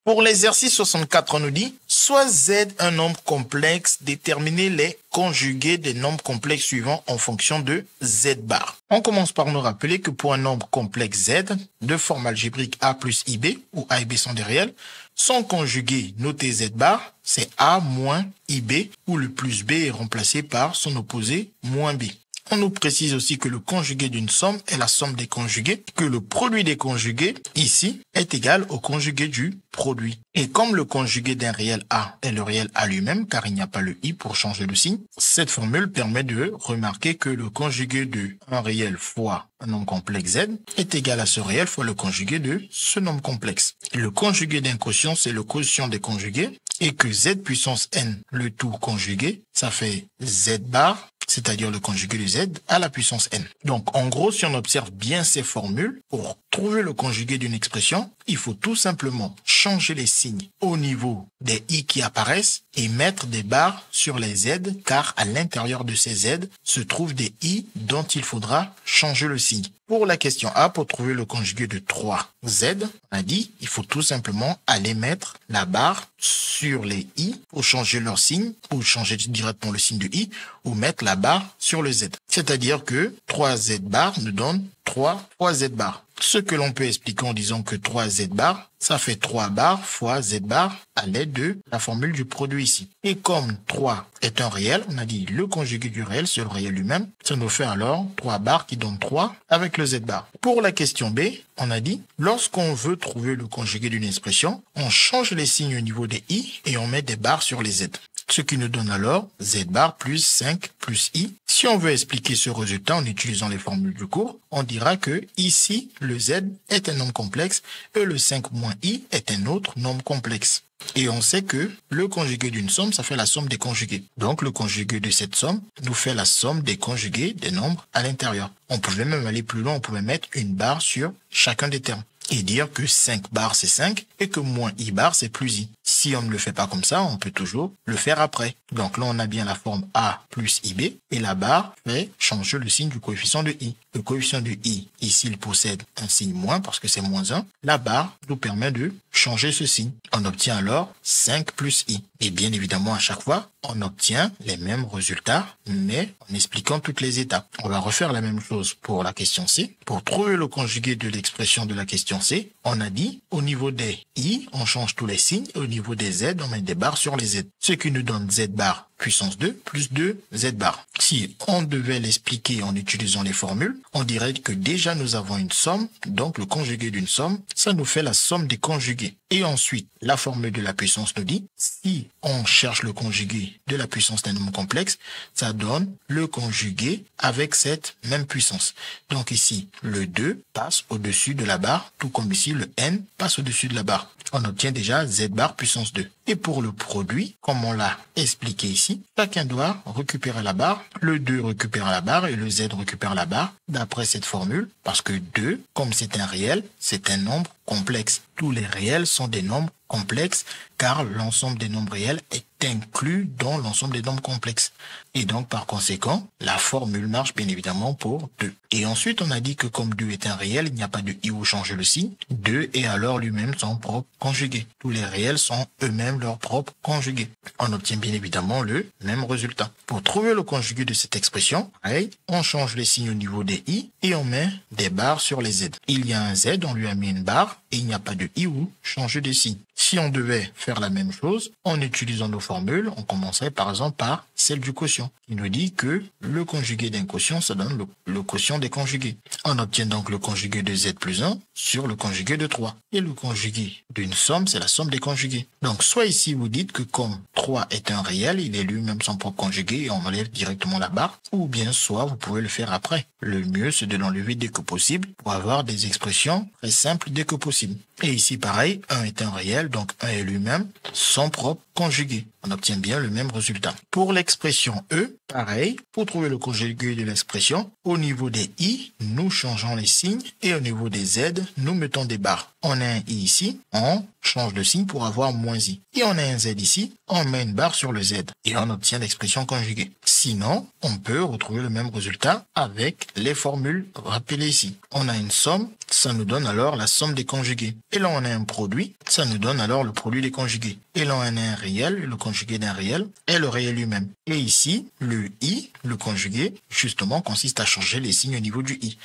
Pour l'exercice 64, on nous dit, soit Z un nombre complexe, déterminez les conjugués des nombres complexes suivants en fonction de Z bar. On commence par nous rappeler que pour un nombre complexe Z, de forme algébrique A plus IB, où A et B sont des réels, son conjugué noté Z bar, c'est A moins IB, où le plus B est remplacé par son opposé moins B. On nous précise aussi que le conjugué d'une somme est la somme des conjugués, que le produit des conjugués, ici, est égal au conjugué du produit. Et comme le conjugué d'un réel A est le réel A lui-même, car il n'y a pas le I pour changer le signe, cette formule permet de remarquer que le conjugué de un réel fois un nombre complexe Z est égal à ce réel fois le conjugué de ce nombre complexe. Le conjugué d'un quotient, c'est le quotient des conjugués, et que Z puissance N, le tout conjugué, ça fait Z bar, c'est-à-dire le conjugué de Z à la puissance N. Donc, en gros, si on observe bien ces formules, pour trouver le conjugué d'une expression, il faut tout simplement changer les signes au niveau des I qui apparaissent et mettre des barres sur les Z, car à l'intérieur de ces Z se trouvent des I dont il faudra changer le signe. Pour la question A, pour trouver le conjugué de 3Z, on a dit, il faut tout simplement aller mettre la barre sur les I pour changer leur signe, ou changer directement le signe de I, ou mettre la barre sur le Z. C'est-à-dire que 3Z bar nous donne 3 fois Z bar. Ce que l'on peut expliquer en disant que 3Z bar, ça fait 3 bar fois Z bar à l'aide de la formule du produit ici. Et comme 3 est un réel, on a dit le conjugué du réel, c'est le réel lui-même. Ça nous fait alors 3 bar qui donne 3 avec le Z bar. Pour la question B, on a dit, lorsqu'on veut trouver le conjugué d'une expression, on change les signes au niveau des I et on met des barres sur les Z. Ce qui nous donne alors Z bar plus 5 plus I. Si on veut expliquer ce résultat en utilisant les formules du cours, on dira que ici, le Z est un nombre complexe et le 5 moins I est un autre nombre complexe. Et on sait que le conjugué d'une somme, ça fait la somme des conjugués. Donc le conjugué de cette somme nous fait la somme des conjugués des nombres à l'intérieur. On pouvait même aller plus loin, on pouvait mettre une barre sur chacun des termes et dire que 5 bar c'est 5 et que moins I bar c'est plus I. Si on ne le fait pas comme ça, on peut toujours le faire après. Donc là, on a bien la forme A plus IB et la barre fait changer le signe du coefficient de I. Le coefficient de I, ici, il possède un signe moins parce que c'est moins 1. La barre nous permet de changer ce signe. On obtient alors 5 plus I. Et bien évidemment, à chaque fois, on obtient les mêmes résultats, mais en expliquant toutes les étapes. On va refaire la même chose pour la question C. Pour trouver le conjugué de l'expression de la question C, on a dit, au niveau des I, on change tous les signes, et au niveau des Z, on met des barres sur les Z. Ce qui nous donne Z bar puissance 2 plus 2 Z bar. Si on devait l'expliquer en utilisant les formules, on dirait que déjà nous avons une somme, donc le conjugué d'une somme, ça nous fait la somme des conjugués. Et ensuite, la formule de la puissance nous dit, si on cherche le conjugué de la puissance d'un nombre complexe, ça donne le conjugué avec cette même puissance. Donc ici, le 2 passe au-dessus de la barre, tout comme ici, le n passe au-dessus de la barre. On obtient déjà Z bar puissance 2. Et pour le produit, comme on l'a expliqué ici, chacun doit récupérer la barre, le 2 récupère la barre et le Z récupère la barre d'après cette formule, parce que 2, comme c'est un réel, c'est un nombre complexe. Tous les réels sont des nombres complexes, car l'ensemble des nombres réels est inclus dans l'ensemble des nombres complexes. Et donc, par conséquent, la formule marche bien évidemment pour 2. Et ensuite, on a dit que comme 2 est un réel, il n'y a pas de I où changer le signe. 2 est alors lui-même son propre conjugué. Tous les réels sont eux-mêmes leur propre conjugué. On obtient bien évidemment le même résultat. Pour trouver le conjugué de cette expression, pareil, on change les signes au niveau des I et on met des barres sur les Z. Il y a un Z, on lui a mis une barre et il n'y a pas de I où changer de signe. Si on devait faire la même chose, en utilisant nos formules, on commencerait par exemple par celle du quotient. Il nous dit que le conjugué d'un quotient, ça donne le quotient des conjugués. On obtient donc le conjugué de Z plus 1 sur le conjugué de 3. Et le conjugué d'une somme, c'est la somme des conjugués. Donc soit ici vous dites que comme 3 est un réel, il est lui-même son propre conjugué et on enlève directement la barre, ou bien soit vous pouvez le faire après. Le mieux, c'est de l'enlever dès que possible pour avoir des expressions très simples dès que possible. Et ici, pareil, 1 est un réel, donc 1 est lui-même son propre conjugué. On obtient bien le même résultat. Pour l'expression E, pareil, pour trouver le conjugué de l'expression, au niveau des I, nous changeons les signes et au niveau des Z, nous mettons des barres. On a un I ici, on change de signe pour avoir moins I. Et on a un Z ici, on met une barre sur le Z et on obtient l'expression conjuguée. Sinon, on peut retrouver le même résultat avec les formules rappelées ici. On a une somme, ça nous donne alors la somme des conjugués. Et là, on a un produit, ça nous donne alors le produit des conjugués. Et là, on a un réel, le conjugué d'un réel, et le réel lui-même. Et ici, le i, le conjugué, justement, consiste à changer les signes au niveau du i.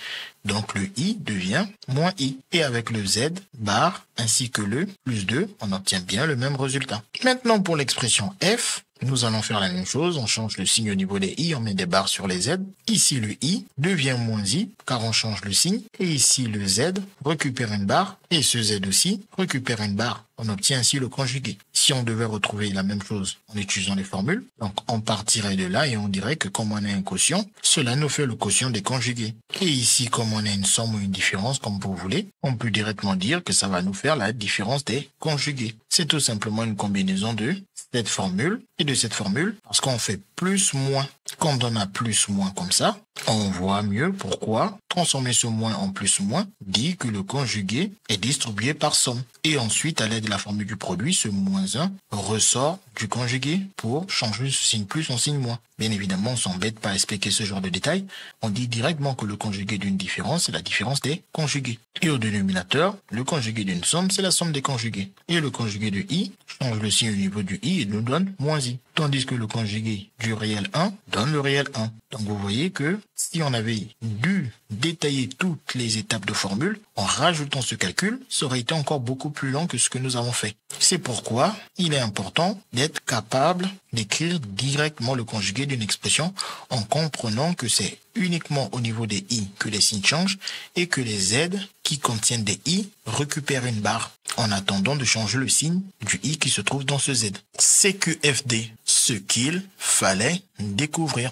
Donc, le i devient moins i. Et avec le z bar ainsi que le plus 2, on obtient bien le même résultat. Maintenant, pour l'expression f, nous allons faire la même chose, on change le signe au niveau des i, on met des barres sur les z. Ici, le i devient moins i, car on change le signe. Et ici, le z récupère une barre, et ce z aussi récupère une barre. On obtient ainsi le conjugué. Si on devait retrouver la même chose en utilisant les formules, donc on partirait de là et on dirait que comme on a un quotient, cela nous fait le quotient des conjugués. Et ici, comme on a une somme ou une différence, comme vous voulez, on peut directement dire que ça va nous faire la différence des conjugués. C'est tout simplement une combinaison de cette formule et de cette formule, parce qu'on fait plus, moins. Quand on a plus, moins comme ça, on voit mieux pourquoi transformer ce moins en plus, moins dit que le conjugué est distribué par somme. Et ensuite, à l'aide de la formule du produit, ce moins 1 ressort du conjugué pour changer ce signe plus en signe moins. Bien évidemment, on s'embête pas à expliquer ce genre de détails. On dit directement que le conjugué d'une différence, c'est la différence des conjugués. Et au dénominateur, le conjugué d'une somme, c'est la somme des conjugués. Et le conjugué de i change le signe au niveau du i et nous donne moins i. Tandis que le conjugué du réel 1 donne le réel 1. Donc vous voyez que si on avait dû détailler toutes les étapes de formule, en rajoutant ce calcul, ça aurait été encore beaucoup plus long que ce que nous avons fait. C'est pourquoi il est important d'être capable d'écrire directement le conjugué d'une expression en comprenant que c'est uniquement au niveau des i que les signes changent et que les z qui contiennent des i récupèrent une barre en attendant de changer le signe du i qui se trouve dans ce z. CQFD, ce qu'il fallait découvrir.